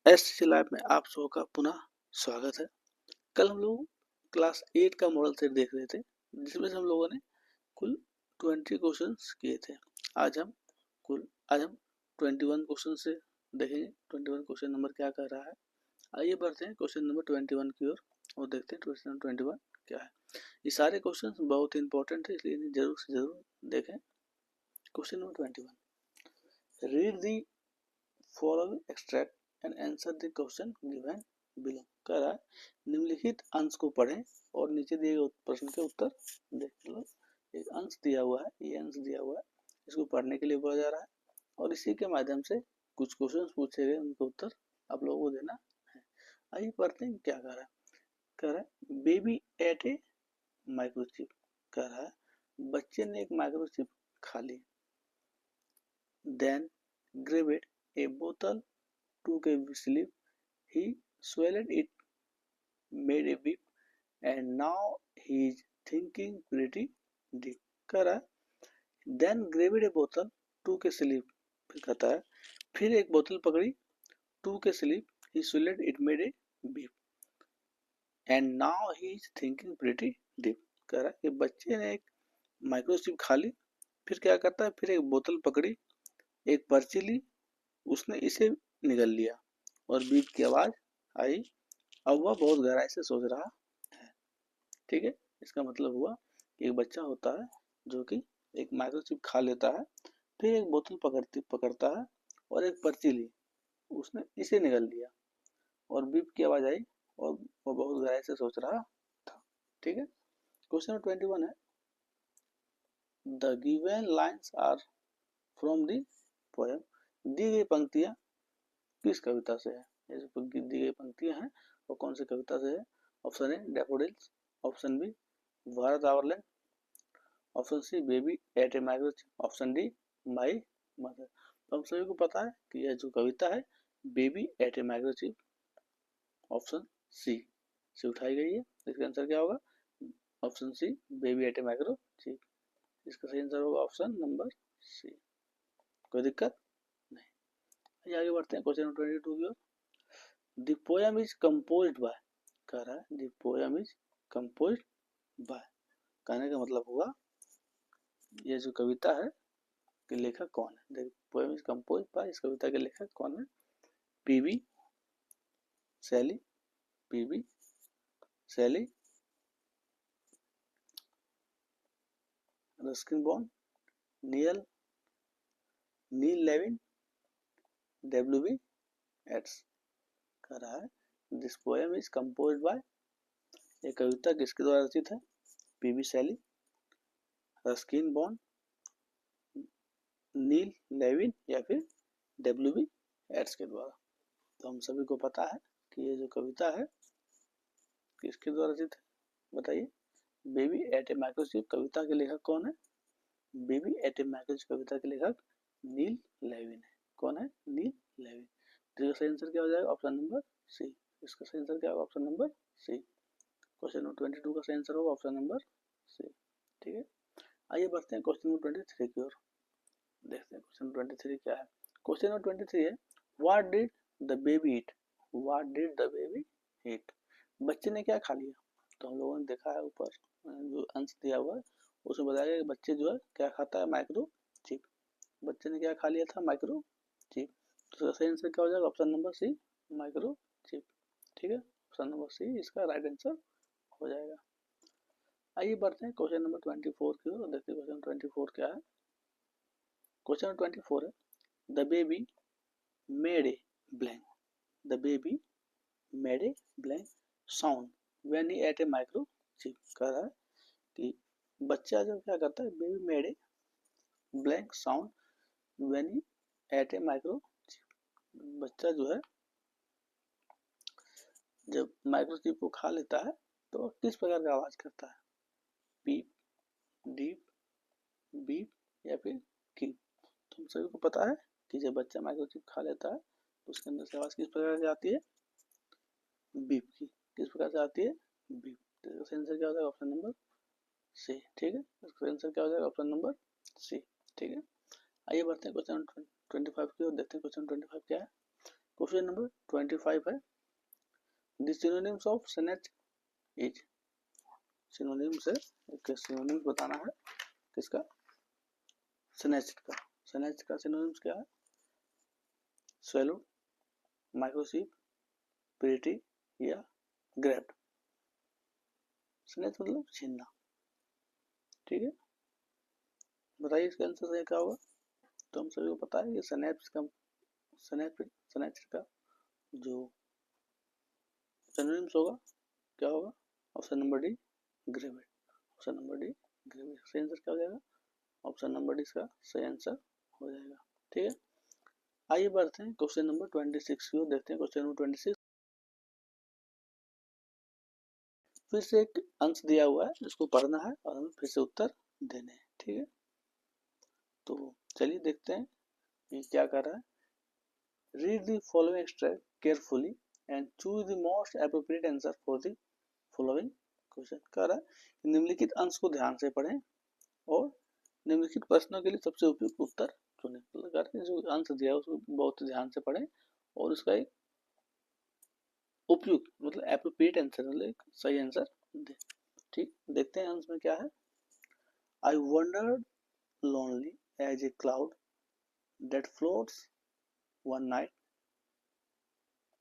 STC lab में आप सबों का पुनः स्वागत है। कल हम लोग क्लास 8 का मॉडल सेट देख रहे थे, जिसमें से हम लोगों ने कुल 20 क्वेश्चंस किए थे। आज हम 21 क्वेश्चन से देखेंगे 21 क्वेश्चन नंबर क्या कर रहा है। आइए बढ़ते हैं क्वेश्चन नंबर 21 की ओर और देखते हैं क्वेश्चन नंबर 21 क्या है। ये सारे क्वेश्चन बहुत ही इंपॉर्टेंट है, इसलिए जरूर से जरूर देखें। Question number 21, read the following extract and answer the question given below. कह रहा है निम्नलिखित अंश को पढ़ें और नीचे दिए गए प्रश्न के उत्तर देख लो। एक अंश दिया हुआ है, ये अंश दिया हुआ है, इसको पढ़ने के लिए बोला जा रहा है और इसी के माध्यम से कुछ क्वेश्चन पूछे गए, उनके उत्तर आप लोगों को देना है। आइए पढ़ते हैं क्या कह रहा है। कह रहा है बेबी एट ए माइक्रोचिप। कह रहा है बच्चे ने एक माइक्रोचिप खा ली। Then grabbed a bottle took a slip, he swallowed it, made a beep, and now he is thinking pretty deep. कह रहा है then grabbed a bottle, took a slip, फिर कहता है फिर एक बोतल पकड़ी, took a slip, he swallowed it, made a beep, and now he is thinking pretty deep. कह रहा है कि बच्चे ने एक माइक्रोचिप खा ली, फिर क्या करता है, फिर एक बोतल पकड़ी, एक पर्ची ली, उसने इसे निगल लिया और बीप की आवाज आई। अब वह बहुत गहराई से सोच रहा है। ठीक है, इसका मतलब हुआ कि एक बच्चा होता है जो कि एक माइक्रोचिप खा लेता है, फिर एक बोतल पकड़ता है और एक पर्ची ली, उसने इसे निगल लिया और बीप की आवाज आई और वो बहुत गहराई से सोच रहा था। ठीक है, क्वेश्चन नंबर 21 है the given lines are from the poem. दी गई पंक्तियां किस कविता से है। दी गई पंक्तियां हैं वो कौन सी कविता से है। Option A daffodils, option B Bharat overland, option C baby ate a microchip, option D my mother. तो हम सभी को पता है कि यह जो कविता है baby ate a microchip, option C से उठाई गई है। इसका आंसर क्या होगा, option C baby ate a microchip. इसका सही आंसर होगा ऑप्शन नंबर सी। कोई दिक्कत नहीं। आगे बढ़ते हैं क्वेश्चन नंबर 22 की ओर। The poem is composed by. कह रहा है the poem is composed by, कहने का मतलब हुआ ये जो कविता है कि लेखक कौन है। The poem is composed bye, इस कविता के लेखक कौन है। PB Shelley, PB Shelley, Ruskin bond, नील लेविन, डब्ल्यू बी एट्स। कह रहा है this poem is composed bye, ये कविता किसके द्वारा रचित है। पीबी शैली, रस्किन बॉन्ड, नील लेविन या फिर डब्ल्यू बी एट्स के द्वारा। तो हम सभी को पता है कि ये जो कविता है किसके द्वारा रचित है, बताइए। बेबी एट ए माइक्रोचिप कविता के लेखक कौन है। बेबी एट ए माइक्रोचिप कविता के लेखक नील लेविन है। कौन है, नील लेविन। तो इसका सही आंसर क्या हो जाएगा, ऑप्शन नंबर सी। इसका सही आंसर क्या होगा, option number C. Question number 22 का सही आंसर होगा ऑप्शन नंबर सी। ठीक है, आइए बढ़ते हैं क्वेश्चन नंबर 23 की ओर। देखते हैं क्वेश्चन 23 क्या है। क्वेश्चन नंबर 23 है what did the baby eat. What did the baby eat, बच्चे ने क्या खा लिया। तो हम लोगों ने देखा है ऊपर जो अंश दिया हुआ है उसमें बताया गया कि बच्चे जो है क्या खाता है, माइक्रो चिप। बच्चे ने क्या खा लिया था, माइक्रो चिप। तो सही आंसर क्या हो जाएगा, option number C, microchip. ठीक है, ऑप्शन नंबर सी इसका राइट आंसर हो जाएगा। आइए बढ़ते हैं क्वेश्चन नंबर 24 की ओर, देखते हैं क्वेश्चन 24 क्या है। क्वेश्चन नंबर 24 है the baby made a blank. The baby made a blank sound when he ate a microchip. कह रहा है कि बच्चा जब क्या करता है, baby made a blank sound when he ate a microchip. बच्चा जो है जब माइक्रो चिप को खा लेता है तो किस प्रकार का आवाज करता है, पीप, डीप, बीप या फिर कीप। तो हम सभी को पता है कि जब बच्चा माइक्रो चिप खा लेता है तो उसके अंदर से आवाज किस प्रकार से आती है, बीप की। किस प्रकार से आती है, बीप। तो इसका आंसर क्या हो जाएगा, ऑप्शन नंबर सी। ठीक है, इसका आंसर क्या हो जाएगा, ऑप्शन नंबर सी। ठीक है, आइए बढ़ते हैं क्वेश्चन 25 की ओर, देखते हैं क्वेश्चन 25 क्या है। क्वेश्चन नंबर 25 है, the synonyms of snatch is. Synonyms है, सिनोनिम्स बताना है किसका, स्नेच का। स्नेच का सिनोनिम्स क्या है, swallow, माइक्रोसीप, प्रिटी या ग्रैब्ड। स्नेच मतलब छीनना, ठीक है। बताइए इसका आंसर सही क्या होगा। तो हम सभी को पता है कि स्नेच का जो सिनोनिम्स होगा क्या होगा, option number D, grabbed. Option number D, grabbed सही आंसर क्या हो जाएगा, ऑप्शन नंबर डी इसका सही आंसर हो जाएगा, ठीक है। आइए बढ़ते हैं क्वेश्चन नंबर 26 की ओर, देखते हैं क्वेश्चन नंबर 26। फिर से एक अंश दिया हुआ है, इसको पढ़ना है और हमें फिर से उत्तर देने हैं, ठीक है। तो चलिए देखते हैं ये क्या कर रहा है। Read the following extract carefully and choose the most appropriate answer for the following question. कह रहा है निम्नलिखित अंश को ध्यान से पढ़ें और निम्नलिखित प्रश्नों के लिए सबसे उपयुक्त उत्तर चुनें। मतलब जो अंश दिया है उसको बहुत ध्यान से पढ़ें और उसका एक उपयुक्त मतलब एप्रोप्रिएट आंसर मतलब एक सही आंसर दे। ठीक, देखते हैं अंश में क्या है। आई wandered lonely as a cloud that floats one night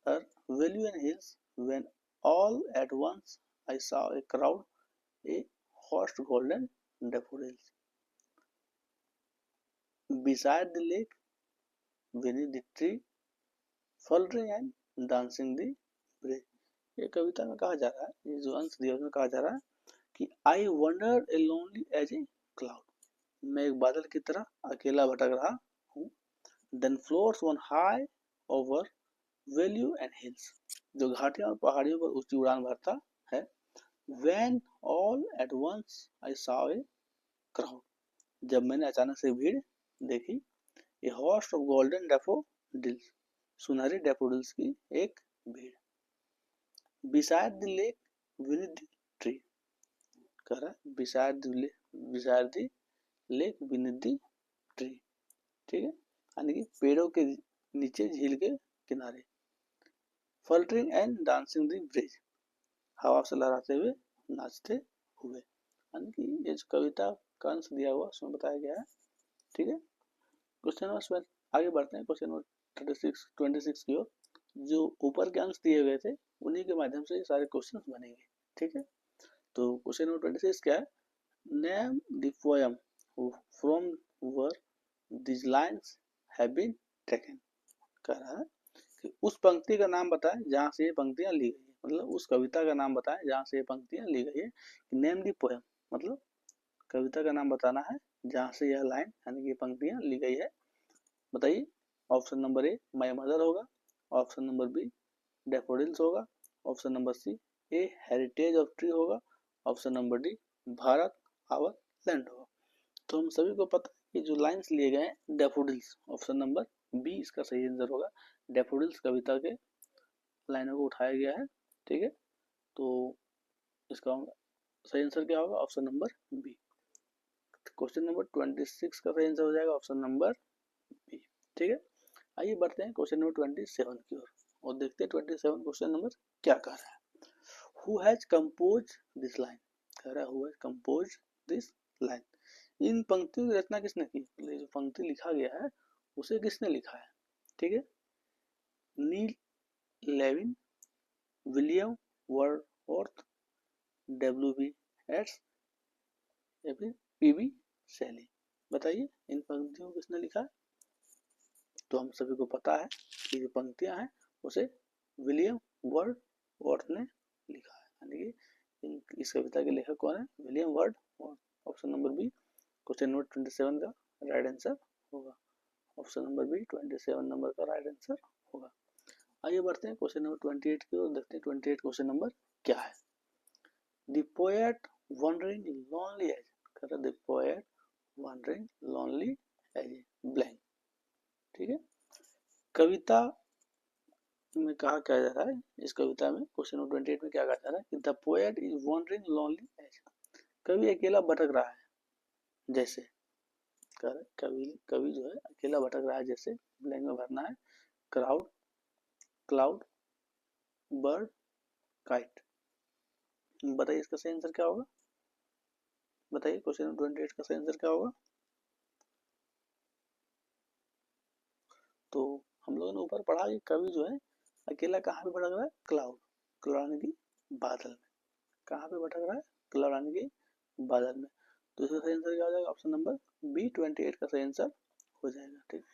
o'er valley and hills when all at once I saw a crowd, a host golden daffodils beside the lake beneath the tree fluttering and dancing the breeze। ये कविता में कहा जा रहा है, ये जो अंश दिया उसमें कहा जा रहा है कि I wandered a lonely as a cloud, मैं एक बादल की तरह अकेला भटक रहा हूँ। Then floats on high over vales and hills, जो घाटियों और पहाड़ियों पर ऊंची उड़ान भरता है। When all at once I saw a crowd, जब मैंने अचानक से भीड़ देखी। A host of golden daffodils, सुनहरे डैफोडिल्स की एक भीड़। Beside the lake beneath the tree, कह रहा है beside the lake beneath the tree, ठीक है, यानी कि पेड़ों के नीचे झील के किनारे। Fluttering and dancing the breeze, हवा से लहराते हुए नाचते हुए, यानी कि ये जो कविता का अंश दिया हुआ उसमें बताया गया है, ठीक है। क्वेश्चन नंबर आगे बढ़ते हैं क्वेश्चन नंबर 26 की ओर। जो ऊपर के अंश दिए गए थे उन्हीं के माध्यम से सारे क्वेश्चन बनेंगे, ठीक है। तो क्वेश्चन नंबर 26 क्या है, name the poem from where this lines have been taken, कह रहा है कि उस पंक्ति का नाम बताएं जहां से ये पंक्तियां ली गई है, मतलब उस कविता का नाम बताएं जहां से ये पंक्तियां ली गई है। नेम दी पोएम मतलब कविता का नाम बताना है जहां से यह लाइन यानी कि पंक्तियां ली गई है। बताइए, option number A my mother होगा, ऑप्शन नंबर बी डैफोडिल्स होगा, option number C a heritage of tree होगा, option number D Bharat our land होगा। तो हम सभी को पता है कि जो लाइन्स लिए गए हैं डैफोडिल्स, ऑप्शन नंबर बी इसका सही आंसर होगा। डैफोडिल्स कविता के लाइनों को उठाया गया है, ठीक है। तो इसका सही आंसर क्या होगा, option number B. Question number 26 का सही आंसर हो जाएगा ऑप्शन नंबर बी, ठीक है। आइए बढ़ते हैं क्वेश्चन नंबर 27 की ओर और देखते हैं 27 क्वेश्चन नंबर क्या कह रहा है। Who has compose this line, कह रहा है who has compose this line, इन पंक्तियों की रचना किसने की, जो पंक्ति लिखा गया है उसे किसने लिखा है, ठीक है। Neil Levin, William Wordsworth, W B. Yeats या फिर पी.बी. शेली। बताइए इन पंक्तियों को किसने लिखा है। तो हम सभी को पता है कि जो पंक्तियां हैं उसे विलियम वर्ड्सवर्थ ने लिखा है, यानी कि इस कविता के लेखक कौन है, William Wordsworth. Option number B question number 27 का राइट आंसर होगा, ऑप्शन नंबर बी 27 नंबर का राइट आंसर होगा। आइए बढ़ते हैं क्वेश्चन नंबर 28 की ओर, देखते हैं 28 क्वेश्चन नंबर क्या है। The poet wandering lonely as, कहता है the poet wandering lonely as blank, ठीक है। कविता में कहा क्या जा रहा है, इस कविता में क्वेश्चन नंबर 28 में क्या कहा जा रहा है कि the poet is wandering lonely as, कवि अकेला भटक रहा है जैसे, कवि जो है अकेला भटक रहा है जैसे, ब्लैंक में भरना है क्राउड क्लाउड, बर्ड, काइट। बताइए इसका सही आंसर क्या होगा? बताइए क्वेश्चन नंबर 28 का सही आंसर क्या होगा? तो हम लोगों ने ऊपर पढ़ा कि कवि जो है अकेला कहाँ पे भटक रहा है? क्लाउड, क्लाउड यानी कि बादल में। कहाँ पे भटक रहा है? क्लाउड यानी कि बादल में। तो इसका सही आंसर क्या हो जाएगा? ऑप्शन नंबर बी 28 का सही आंसर हो जाएगा। ठीक,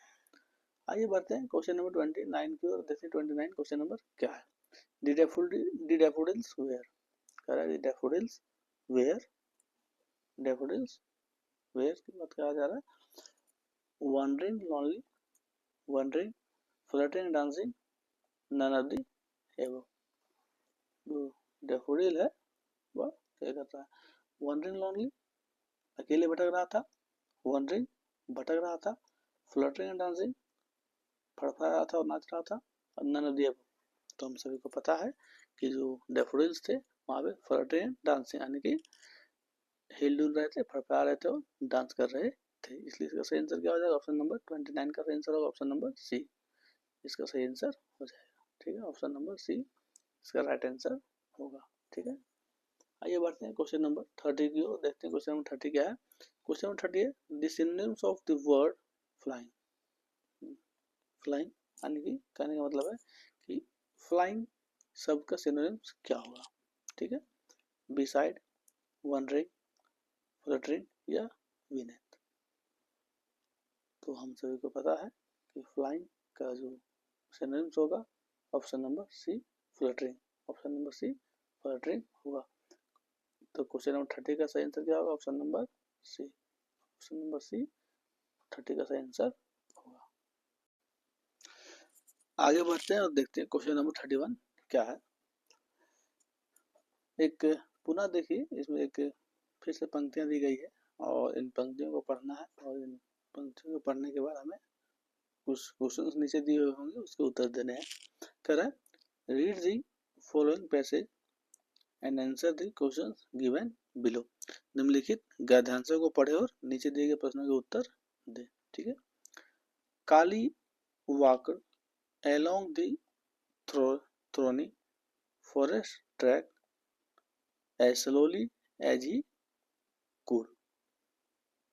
आइए बढ़ते हैं क्वेश्चन नंबर 29 की ओर। देखते हैं 29 क्वेश्चन नंबर क्या है। दी डैफोडिल्स वेयर, कह रहा है डैफोडिल्स वेयर, डैफोडिल्स वेयर की बात कहा जा रहा है। Wandering lonely, wandering, fluttering, dancing, none of the above. जो डैफोडिल है वह क्या करता है? वंडरिंग लॉनली, अकेले भटक रहा था। वंडरिंग, भटक रहा था। फ्लटरिंग एंड डांसिंग, फड़फड़ा रहा था और नाच रहा था। और नन ऑफ दी एबव, तो हम सभी को पता है कि जो डैफोडिल्स थे वहाँ पे फ्लटरिंग एंड डांसिंग यानी कि हिल डुल रहे थे, फड़फड़ा रहे थे और डांस कर रहे थे। इसलिए इसका सही आंसर क्या हो जाएगा? ऑप्शन नंबर 29 का सही आंसर होगा ऑप्शन नंबर सी। इसका सही आंसर हो जाएगा। ठीक है, ऑप्शन नंबर सी इसका राइट आंसर होगा। ठीक है, आइए बढ़ते हैं क्वेश्चन नंबर 30 की ओर। देखते हैं क्वेश्चन नंबर 30 क्या है। क्वेश्चन नंबर 30 है the synonyms of the word flying. Flying यानी कि कहने का मतलब है कि फ्लाइंग शब्द का सिनोनिम्स क्या होगा? ठीक है, बिसाइड, वंडरिंग, फ्लटरिंग या विनेत। तो हम सभी को पता है कि फ्लाइंग का जो सिनोनिम्स होगा option number C fluttering, option number C fluttering होगा। तो क्वेश्चन नंबर 30 का सही आंसर क्या होगा? Option number C, option number C 30 का सही आंसर होगा। आगे बढ़ते हैं और देखते हैं क्वेश्चन नंबर 31 क्या है। एक पुनः देखिए, इसमें एक फिर से पंक्तियां दी गई है और इन पंक्तियों को पढ़ना है और इन पंक्तियों को पढ़ने के बाद हमें कुछ क्वेश्चन नीचे दिए हुए होंगे उसके उत्तर देने हैं। कह रहा है read the following passage and answer the questions given below. निम्नलिखित गद्यांशों को पढ़े और नीचे दिए गए प्रश्नों के उत्तर दें। ठीक है, काली walked along the thorny forest track as slowly as he could।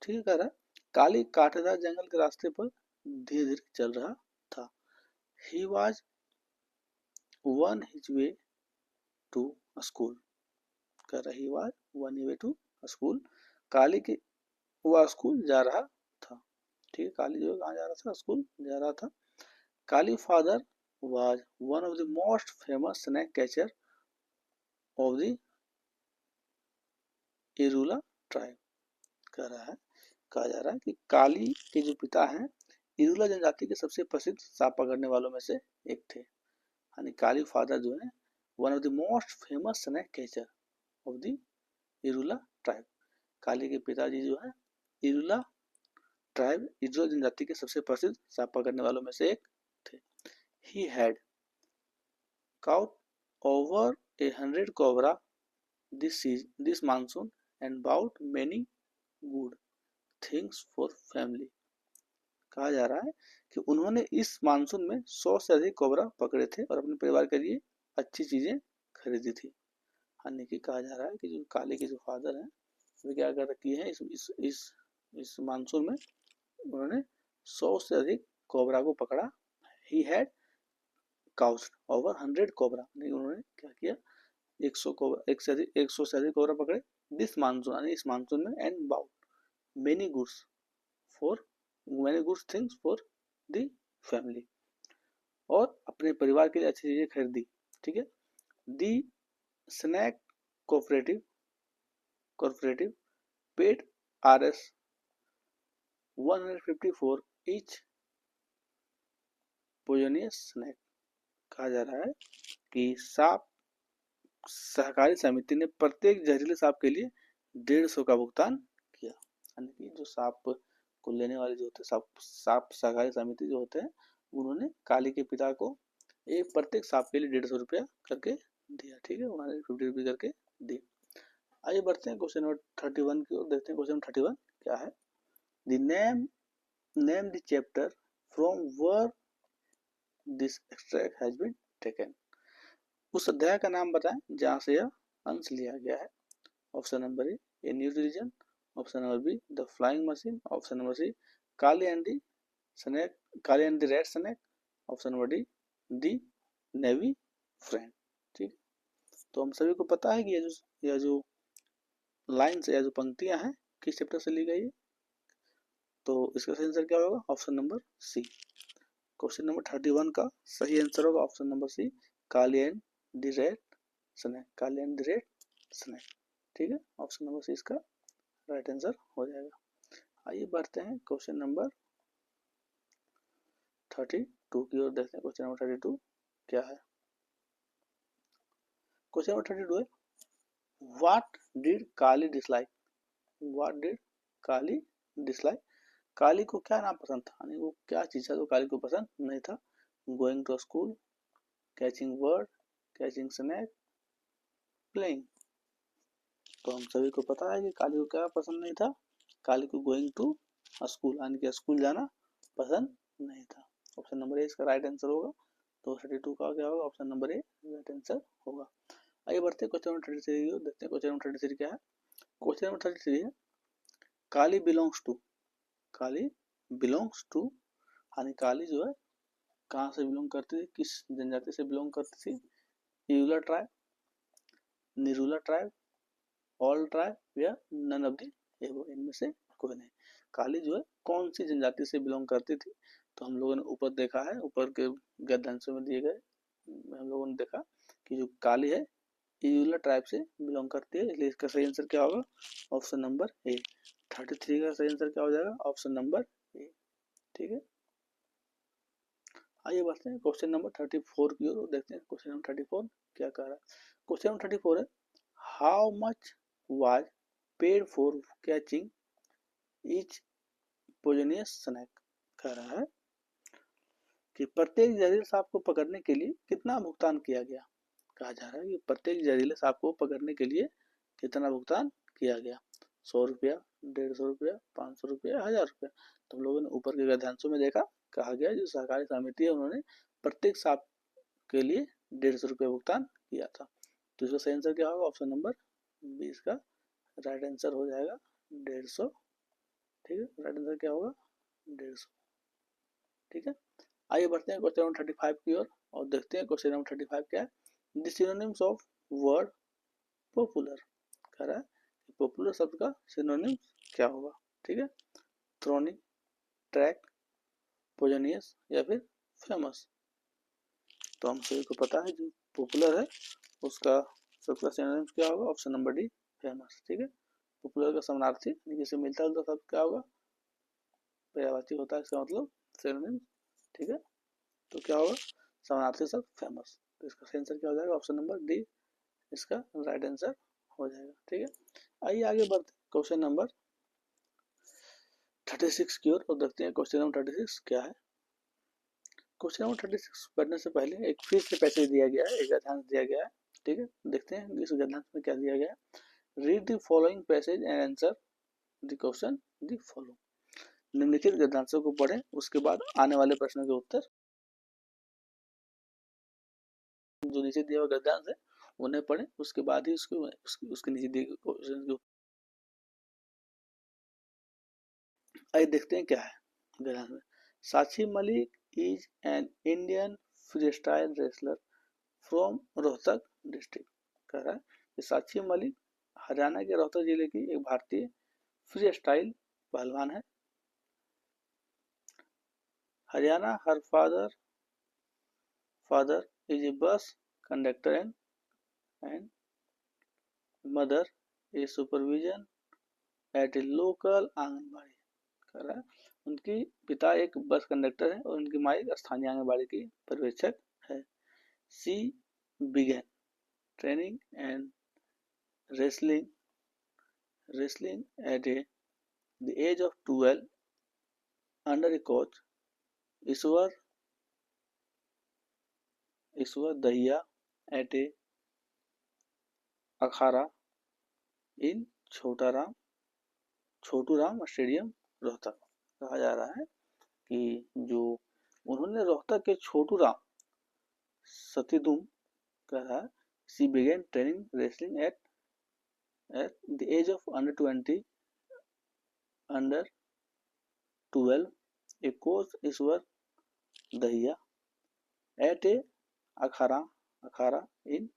ठीक है, कह रहा है काली कांटेदार जंगल के रास्ते पर धीरे धीरे चल रहा था। He was on his way to school, कह रहा है he was on his way to school। काली के वह स्कूल जा रहा था। ठीक है, काली जो कहाँ जा रहा था? स्कूल जा रहा था। काली father was one of the most famous snake catcher of the Irula tribe. कह रहा है, कहा जा रहा है कि काली के जो पिता हैं इरूला जनजाति के सबसे प्रसिद्ध सांप पकड़ने वालों में से एक थे। यानी काली फादर जो है one of the most famous snake catcher of the Irula tribe. Kali के पिताजी जो है इरूला ट्राइब, इरूला जनजाति के सबसे प्रसिद्ध सांप पकड़ने वालों में से एक थे। He had caught over 100 cobra this monsoon and bought many good things for family। कहा जा रहा है कि उन्होंने इस मानसून में 100 से अधिक कोबरा पकड़े थे और अपने परिवार के लिए अच्छी चीजें खरीदी थी। यानी कि कहा जा रहा है कि जो काले के जो फादर हैं वे क्या कर किए हैं इस मानसून में उन्होंने 100 से अधिक कोबरा को पकड़ा। ही हैड काउच्ड ओवर 100 कोबरा, उन्होंने क्या किया 100 कोबरा, 100 से अधिक कोबरा पकड़े दिस मानसून यानी इस मानसून में and about many goods for many good things for the family, और अपने परिवार के लिए अच्छी चीजें खरीदी। ठीक है, the snake cooperative paid RS 150 for each poisonous snake. कहा जा रहा है कि सांप सहकारी समिति ने प्रत्येक जहरीले सांप के लिए 150 का भुगतान किया। यानी कि जो सांप को लेने वाले जो होते हैं सांप सहकारी समिति जो होते हैं उन्होंने काली के पिता को एक प्रत्येक सांप के लिए 150 रुपया करके दिया। ठीक है, 150 रुपये करके दी। आइए बढ़ते हैं क्वेश्चन नंबर 31 की ओर। देखते हैं क्वेश्चन 31 क्या है। The name the chapter from where this extract has been taken। उस अध्याय का नाम बताएं जहां से यह अंश लिया गया है। Option number A, a new religion. Option number B, the flying machine. Option number C, Kali and the snake, Kali and the red snake. Option number D, the navy friend. ठीक, तो हम सभी को पता है कि यह जो लाइन्स या जो पंक्तियां हैं किस चैप्टर से ली गई है, तो इसका सही आंसर क्या होगा? Option number C. Question number 31 का सही आंसर होगा option number C, Kali and the red snake. Kali and the red snake. ठीक है, ऑप्शन नंबर सी इसका राइट आंसर हो जाएगा। आइए बढ़ते हैं क्वेश्चन नंबर 32 की ओर, देखते हैं क्वेश्चन नंबर 32 क्या है। क्वेश्चन नंबर 32 है, what did Kali dislike. What did Kali dislike. Kali को क्या नाम पसंद था, यानी वो क्या चीज था जो काली को पसंद नहीं था? Going to school, catching bird, catching snack, playing. तो हम सभी को पता है कि काली को क्या पसंद नहीं था? काली को गोइंग टू स्कूल, यानी कि स्कूल जाना पसंद नहीं था। ऑप्शन नंबर ए इसका राइट आंसर होगा। तो 32 का क्या होगा? ऑप्शन नंबर ए राइट आंसर होगा। आइए बढ़ते हैं क्वेश्चन नंबर 33 को, देखते हैं क्वेश्चन नंबर 33 क्या है। क्वेश्चन नंबर 33 है, Kali belongs to. Kali belongs to, यानी काली जो है कहाँ से बिलोंग करती थी, किस जनजाति से बिलोंग करती थी? यूलर ट्राइब, निरूलर ट्राइब, ऑल ट्राइब या नन ऑफ दी एबव, इनमें से कोई नहीं। काली जो है कौन सी जनजाति से बिलोंग करती थी? तो हम लोगों ने ऊपर देखा है, ऊपर के गद्यांशों में दिए गए हम लोगों ने देखा कि जो काली है यूलर ट्राइब से बिलोंग करती है, इसलिए इसका सही आंसर क्या होगा? ऑप्शन नंबर ए। 33 का सही आंसर क्या हो जाएगा? ऑप्शन नंबर ए। ठीक है, आइए बढ़ते हैं क्वेश्चन नंबर 34 की ओर, देखते हैं क्वेश्चन नंबर 34 क्या कह रहा है। क्वेश्चन नंबर 34 है, how much was paid for catching each poisonous snake. कह रहा है कि प्रत्येक जहरीले सांप को पकड़ने के लिए कितना भुगतान किया गया। कहा जा रहा है कि प्रत्येक जहरीले सांप को पकड़ने के लिए कितना भुगतान किया गया। 100 रुपया, 150 रुपया, 500 रुपया, 1000 रुपया। तो हम लोगों ने ऊपर के गद्यांशों में देखा, कहा गया जो सहकारी समिति है उन्होंने प्रत्येक सांप के लिए 150 रुपया भुगतान किया था। तो इसका सही आंसर क्या होगा? ऑप्शन नंबर बी इसका राइट आंसर हो जाएगा 150। ठीक है, राइट आंसर क्या होगा? 150। ठीक है, आइए बढ़ते हैं क्वेश्चन नंबर 35 की ओर और देखते हैं क्वेश्चन नंबर 35 क्या है। The synonyms of word popular. कह रहा है पॉपुलर शब्द का सिनोनिम क्या होगा? ठीक है, थ्रोनिंग, ट्रैक, पोजनियस या फिर फेमस। तो हम सभी को पता है जो पॉपुलर है उसका सबका सिनोनिम क्या होगा? Option number D, famous. ठीक है, पॉपुलर का समानार्थी जिसे मिलता जुलता शब्द क्या होगा? पर्यायवाची होता है इसका मतलब सिनोनिम। ठीक है, तो क्या होगा? समानार्थी शब्द फेमस। तो इसका सही आंसर क्या हो जाएगा? ऑप्शन नंबर डी इसका राइट आंसर हो जाएगा। ठीक है, आइए आगे बढ़ते क्वेश्चन नंबर 36 की ओर और देखते हैं क्वेश्चन नंबर 36 क्या है। क्वेश्चन नंबर 36 पढ़ने से पहले एक फिर से पैसेज दिया गया है, एक गद्यांश दिया गया है। ठीक है, देखते हैं इस गद्यांश में क्या दिया गया है। Read the following passage and answer the question the following. निम्नलिखित गद्यांशों को पढ़ें, उसके बाद आने वाले प्रश्नों के उत्तर जो नीचे दिया हुआ गद्यांश है उन्हें पढ़ें, उसके बाद ही उसके नीचे दिए गए क्वेश्चन के। आइए देखते हैं क्या है गद्यांश में। Sakshi Malik is an Indian free style wrestler from Rohtak district. कह रहा है कि साक्षी मलिक हरियाणा के रोहतक जिले की एक भारतीय फ्री स्टाइल पहलवान है। Haryana her father is a bus conductor and mother is supervision at a local anganwadi. कर रहा है उनकी पिता एक बस कंडक्टर है और उनकी माँ एक स्थानीय आंगनबाड़ी की पर्यवेक्षक है। She began training and wrestling at the age of 12 under a coach Ishwar Dahiya at a Akhara in Chhotu Ram stadium Rohtak. कहा जा रहा है कि जो उन्होंने रोहतक के छोटू राम सतीदुम कह रहा है she began training wrestling at the age of under 12 a coach Ishwar Dahiya at a akhara in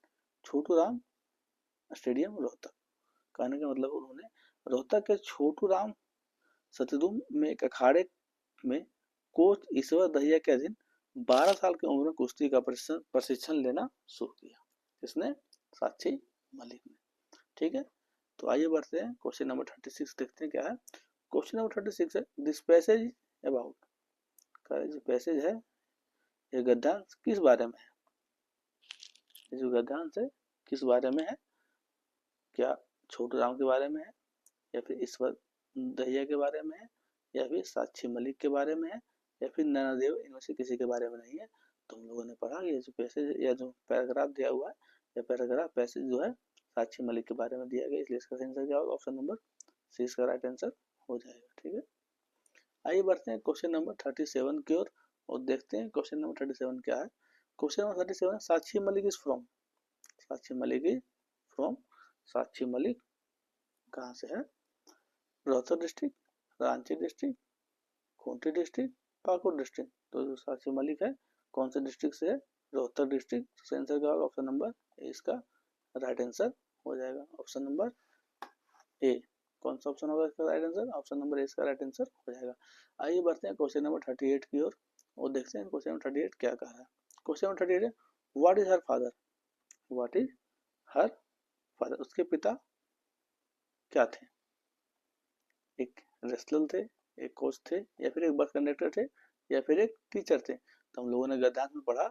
Chhotu Ram stadium Rohtak. कहने का मतलब उन्होंने रोहतक के छोटू राम सतीदुम में एक अखाड़े में कोच ईश्वर दहिया के अधीन 12 साल की उम्र में कुश्ती का प्रशिक्षण लेना शुरू किया। किसने? साक्षी मलिक ने। ठीक है, तो आइए बढ़ते हैं क्वेश्चन नंबर 36 देखते हैं क्या है। क्वेश्चन नंबर 36 है दिस पैसेज अबाउट, जो पैसेज है ये गद्यांश किस बारे में है? ये जो गद्यांश है किस बारे में है? क्या छोटू राम के बारे में है, या फिर ईश्वर दहिया के बारे में है, या फिर साक्षी मलिक के बारे में है, या फिर नैना देव, इनमें से किसी के बारे में नहीं है। तो हम लोगों ने पढ़ा ये जो पैसेज या जो पैराग्राफ दिया हुआ है, या पैराग्राफ पैसेज जो है साक्षी मलिक के बारे में दिया गया, इसलिए इसका आंसर क्या होगा? ऑप्शन नंबर सी इसका राइट आंसर हो जाएगा। ठीक है, आइए बढ़ते हैं क्वेश्चन नंबर 37 की ओर और देखते हैं क्वेश्चन नंबर 37 क्या है। Question number 37 Sakshi Malik is from, Sakshi Malik is from, Sakshi Malik कहाँ से है? Rohtak district, Ranchi district, Khunti district, Pakur district. तो जो साक्षी मलिक है कौन से डिस्ट्रिक्ट से है? रोहतक डिस्ट्रिक्ट। तो आंसर क्या होगा? ऑप्शन नंबर ए इसका राइट आंसर हो जाएगा। ऑप्शन नंबर ए, कौन सा ऑप्शन होगा इसका राइट आंसर? ऑप्शन नंबर ए इसका राइट आंसर हो जाएगा। आइए बढ़ते हैं क्वेश्चन नंबर 38 की ओर और देखते हैं क्वेश्चन नंबर 38 क्या कह रहा है। क्वेश्चन नंबर 38 है what is her father, what is her father, उसके पिता क्या थे? एक रेसलर थे, एक कोच थे, या फिर एक बस कंडक्टर थे, या फिर एक टीचर थे। तो हम लोगों ने गद्यांश में पढ़ा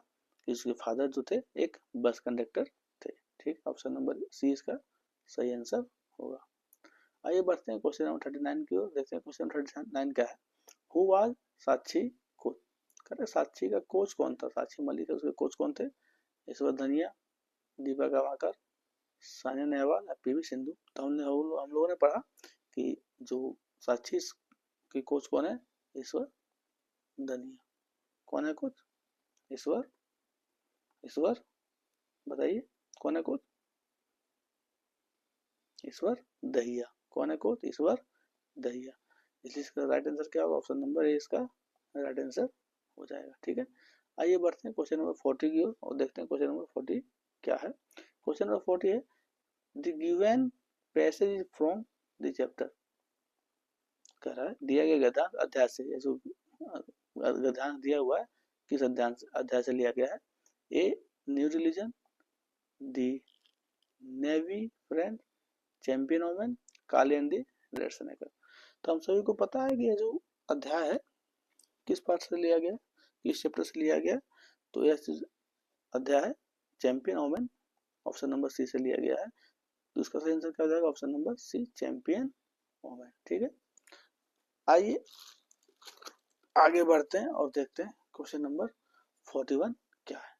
कि उसके फादर जो थे एक बस कंडक्टर थे। ठीक, ऑप्शन नंबर सी इसका सही आंसर होगा। आइए बढ़ते हैं क्वेश्चन नंबर 39 की ओर, देखते हैं क्वेश्चन नंबर 39 क्या है। हु वाज साक्षी कोच, कहते साक्षी का कोच कौन था? साक्षी मलिक है उसके कोच कौन थे? ईश्वर धनिया, दीपा गवाकर, सानिया नेहवाल या पीवी सिंधु। तो हम लोगों ने पढ़ा कि जो साक्षी की कोच कौन है? ईश्वर धनिया। कौन है कोच? ईश्वर बताइए कौन है कोच? ईश्वर दहिया। कौन है कोच? ईश्वर दहिया। इसलिए इसका राइट आंसर क्या होगा? ऑप्शन नंबर ए इसका राइट आंसर हो जाएगा। ठीक है, आइए बढ़ते हैं क्वेश्चन नंबर 40 की ओर और देखते हैं क्वेश्चन नंबर 40 क्या है। क्वेश्चन नंबर 40 है the given passage is from the chapter, कह रहा है दिया गया गद्यांश अध्याय से, ये जो गद्यांश दिया हुआ है किस अध्याय से लिया गया है? ए new religion, the navy friend, champion women, Kali and the red Snickers. तो हम सभी को पता है कि ये जो अध्याय है किस पार्ट से लिया गया, किस चैप्टर से लिया गया? तो यह अध्याय है चैंपियन वोमेन, ऑप्शन नंबर सी से लिया गया है। तो इसका सही आंसर क्या हो जाएगा? Option number C champion women. ठीक है, आइए आगे बढ़ते हैं और देखते हैं क्वेश्चन नंबर 41 क्या है।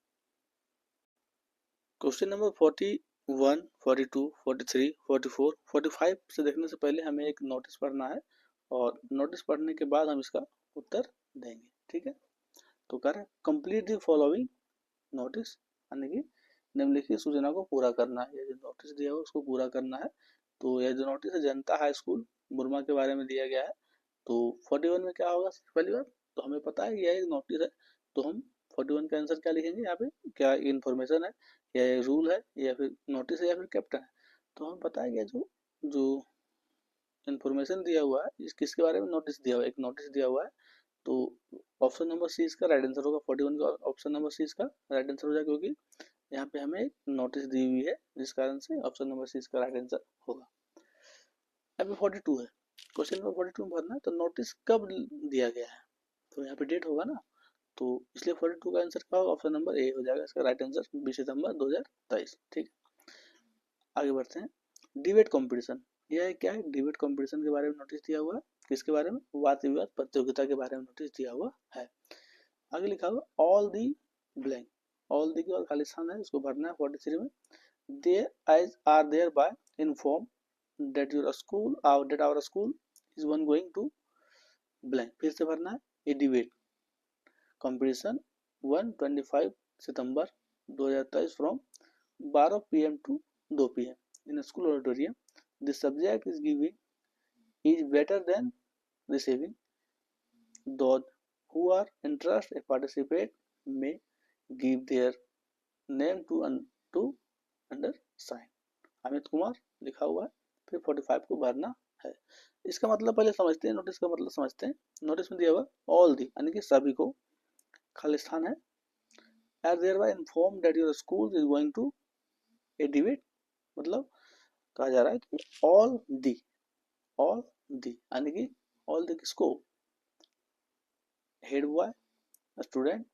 क्वेश्चन नंबर 41, 42, 43, 44, 45 से देखने से पहले हमें एक नोटिस पढ़ना है और नोटिस पढ़ने के बाद हम इसका उत्तर देंगे। ठीक है, तो कह रहे हैं कंप्लीट द फॉलोइंग नोटिस, यानी कि निम्नलिखित सूचना को पूरा करना है। ये जो नोटिस दिया हुआ उसको पूरा करना है। तो यह जो नोटिस है जनता हाई स्कूल बुरमा के बारे में दिया गया है। तो 41 में क्या होगा? पहली बार तो हमें पता है यह एक नोटिस है, तो हम 41 का आंसर क्या लिखेंगे? यहाँ पे क्या इन्फॉर्मेशन है, या एक रूल है, या फिर नोटिस है, या फिर कैप्टन है? तो हमें पता है कि जो जो इन्फॉर्मेशन दिया हुआ है इस किसके बारे में नोटिस दिया हुआ है? एक नोटिस दिया हुआ है। तो ऑप्शन नंबर सी इसका राइट आंसर होगा। 41 का ऑप्शन नंबर सी इसका राइट आंसर हो जाएगा, क्योंकि यहाँ पे हमें एक नोटिस दी हुई है, जिस कारण से ऑप्शन नंबर सी इसका राइट आंसर होगा। अभी 42 है, क्वेश्चन नंबर 42 में भरना है। तो नोटिस कब दिया गया है? तो यहाँ पे डेट होगा ना, तो इसलिए 42 का आंसर क्या होगा? ऑप्शन नंबर ए हो जाएगा इसका राइट आंसर, 20 सितंबर 2023। ठीक, आगे बढ़ते हैं। डिबेट कंपटीशन, यह है क्या है? डिबेट कंपटीशन के बारे में नोटिस दिया हुआ है। किसके बारे में? वाद विवाद प्रतियोगिता के बारे में नोटिस दिया हुआ है। आगे लिखा हुआ all the blank, all the के बाद खाली स्थान है, इसको भरना है 43 में। They are thereby informed that your school that our school is one going to blank, फिर से भरना है। ये debate competition 1 25 September 2023 from 12 PM to 2 PM in a school auditorium. The subject is giving is better than receiving. Those who are interested in participate may give their name to undersign. Amit Kumar लिखा हुआ है, फिर 45 को भरना है। इसका मतलब पहले समझते हैं, नोटिस का मतलब समझते हैं। नोटिस में दिया हुआ ऑल दी यानी कि सभी को, खाली स्थान है। As thereby informed that your school is going to a debate, मतलब कहा जा रहा है कि all the यानी कि all the किसको, head boy, student,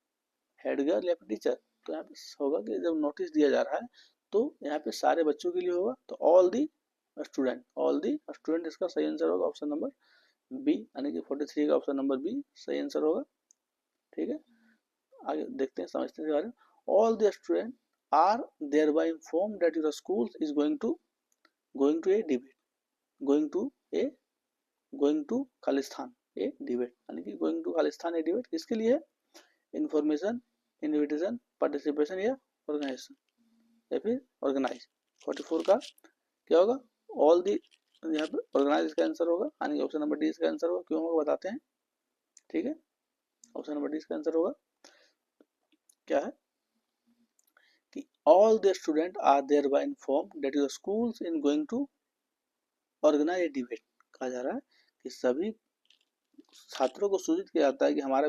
head girl या फिर टीचर। तो यहाँ पे होगा कि जब नोटिस दिया जा रहा है तो यहाँ पे सारे बच्चों के लिए होगा, तो ऑल दी स्टूडेंट इसका सही आंसर होगा ऑप्शन नंबर बी, यानी कि 43 का ऑप्शन नंबर बी सही आंसर होगा। ठीक है, आगे देखते हैं, समझते हैं बारे में। All the student are there by inform that your school is going to a debate, going to खालिस्तान ए डिबेट, यानी कि गोइंग टू खालिस्तान ए डिबेट किसके लिए है, इंफॉर्मेशन, इन्विटेशन, पार्टिसिपेशन या ऑर्गेनाइजेशन या फिर ऑर्गेनाइज। 44 का क्या होगा, ऑल दी, यहाँ पे ऑर्गेनाइज का आंसर होगा, यानी ऑप्शन नंबर डी इसका आंसर होगा। क्यों होगा बताते हैं। ठीक है, ऑप्शन नंबर डी इसका आंसर होगा। क्या है कि all the student are there by informed that your schools in going to organise a debate. कहा जा रहा है कि सभी छात्रों को सूचित किया जाता है कि हमारा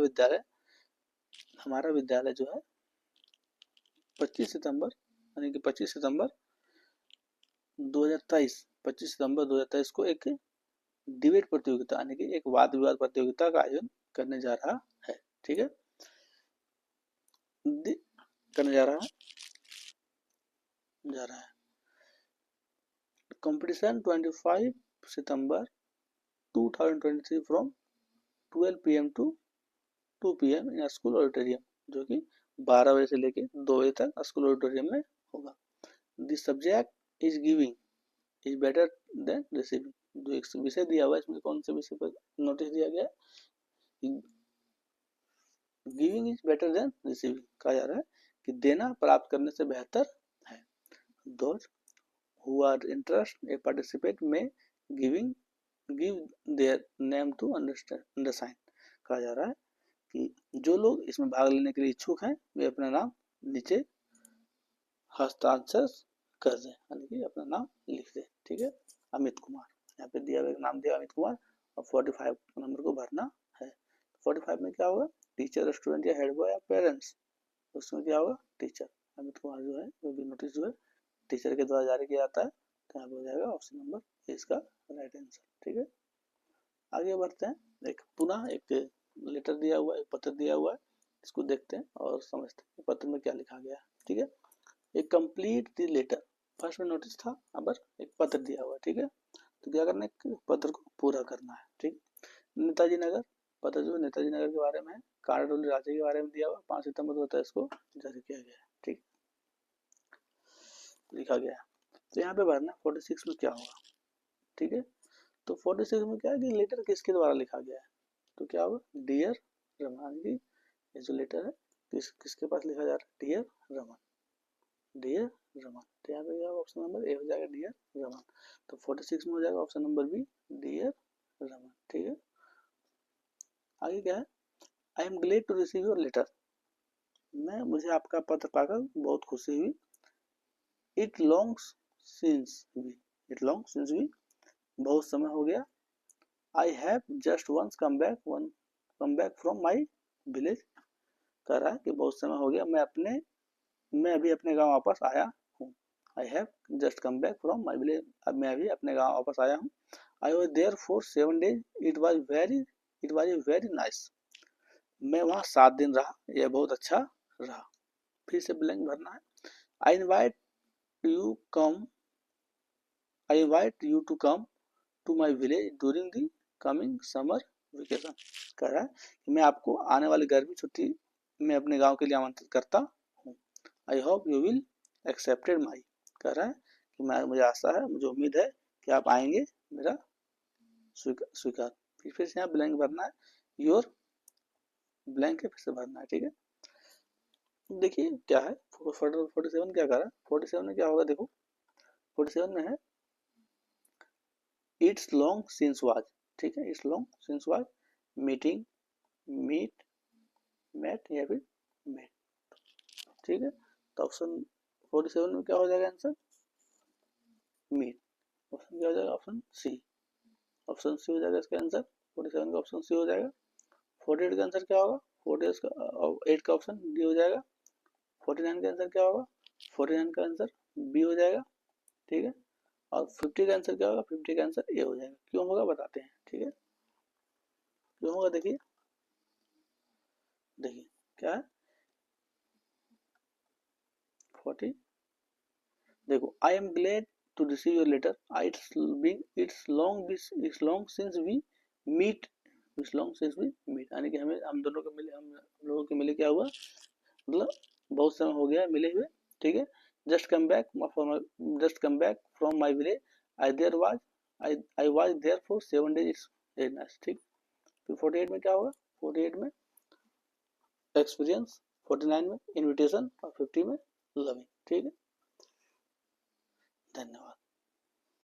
विद्यालय जो है 25 सितंबर यानी कि 25 सितंबर 2023 को एक डिबेट प्रतियोगिता यानी कि एक वाद विवाद प्रतियोगिता का आयोजन करने जा रहा है। ठीक है, करने जा रहा है competition 25 September 2023 from 12 PM to 2 PM in school auditorium, जो कि 12 बजे से लेके 2 बजे तक स्कूल ऑडिटोरियम में होगा। The subject is giving is better than receiving. जो एक विषय दिया हुआ है, इसमें कौन से विषय पर नोटिस दिया गया है, giving is better than receiving. कहा जा रहा है कि देना प्राप्त करने से बेहतर है। Those who are interested in participate में give their name to undersign. कहा जा रहा है कि जो लोग इसमें भाग लेने के लिए इच्छुक हैं वे अपना नाम नीचे हस्ताक्षर कर दें, यानी कि अपना नाम लिख दें। ठीक है, अमित कुमार, यहाँ पे दिया हुआ नाम दिया अमित कुमार, और 45 नंबर को भरना है। 45 में क्या होगा, टीचर, स्टूडेंट या हेड बॉय या पेरेंट्स, उसमें क्या होगा टीचर। अमित कुमार जो है, जो भी नोटिस जो है टीचर के द्वारा जारी किया जाता है, तो यहाँ पे हो जाएगा ऑप्शन नंबर इसका राइट आंसर। ठीक है, आगे बढ़ते हैं। एक पुनः एक लेटर दिया हुआ है, एक पत्र दिया हुआ है, इसको देखते हैं और समझते हैं पत्र में क्या लिखा गया है। ठीक है, एक कंप्लीट द लेटर, फर्स्ट में नोटिस था, अब एक पत्र दिया हुआ है। ठीक है, तो क्या करना है, पत्र को पूरा करना है। ठीक, नेताजी नगर, पत्र जो नेताजी नगर के बारे में है, काराडोली राज्य के बारे में दिया हुआ, 5 सितंबर 2023 को जारी किया गया है। ठीक, लिखा गया है, तो यहाँ पे भरना 46 में क्या होगा। ठीक है, तो 46 में क्या है कि लेटर किसके द्वारा लिखा गया है, तो क्या होगा, डियर रमन जी। ये जो लेटर है किसके पास लिखा जा रहा है, डियर रमन, डियर रमन। तो यहाँ पे ऑप्शन नंबर ए हो जाएगा, डियर रमन। तो 46 में हो जाएगा option number B, dear Raman. ठीक है, आगे क्या है, I am glad to receive your letter. मुझे आपका पत्र पाकर बहुत खुशी हुई। इट लॉन्ग सिंस वी, बहुत समय हो गया। I have just once come back from my village. कह रहा है कि बहुत समय हो गया, मैं अभी अपने गांव वापस आया हूँ। I have just come back from my village, अब मैं अभी अपने गांव वापस आया हूँ। I was there for 7 days, it was a very nice. मैं वहाँ 7 दिन रहा, यह बहुत अच्छा रहा। फिर से ब्लैंक भरना है। I invite you to come to my village during the coming summer vacation. कह रहा है कि मैं आपको आने वाली गर्मी छुट्टी में अपने गांव के लिए आमंत्रित करता हूँ। I hope you will accepted my. कह रहा है कि मुझे आशा है, मुझे उम्मीद है कि आप आएंगे मेरा स्वीकार। फिर से यहाँ ब्लैंक भरना है, योर ब्लैंक है, फिर से भरना है। ठीक है, देखिए क्या है, 47 क्या कर रहा है, 47 में क्या होगा देखो, 47 में है इट्स लॉन्ग सिंस वाज, ठीक है, it's long since was meeting, meet, met या फिर मेट, ठीक है। तो ऑप्शन 47 में क्या हो जाएगा आंसर, मीट। ऑप्शन क्या हो जाएगा, ऑप्शन सी, ऑप्शन सी हो जाएगा इसका आंसर, 47 का ऑप्शन सी हो जाएगा। 48 का आंसर क्या होगा, 48 का ऑप्शन डी हो जाएगा। 49 का आंसर क्या होगा, 49 का आंसर बी हो जाएगा, ठीक है। और 50 का आंसर क्या होगा, 50 का आंसर ए हो जाएगा। क्यों होगा बताते हैं, ठीक है, क्यों होगा देखिए, देखिए क्या है 40, देखो I am glad to receive your letter, it's long since we meet, it's long since we meet, यानी कि हमें, हम दोनों के मिले, हम लोगों के मिले क्या हुआ, मतलब बहुत समय हो गया मिले हुए, ठीक है। Just come back from my village, I there was I was there for 7 days, it's very nice, ठीक। फिर 48 में क्या होगा, 48 में एक्सपीरियंस, 49 में इनविटेशन और 50 में लविंग, ठीक है। धन्यवाद।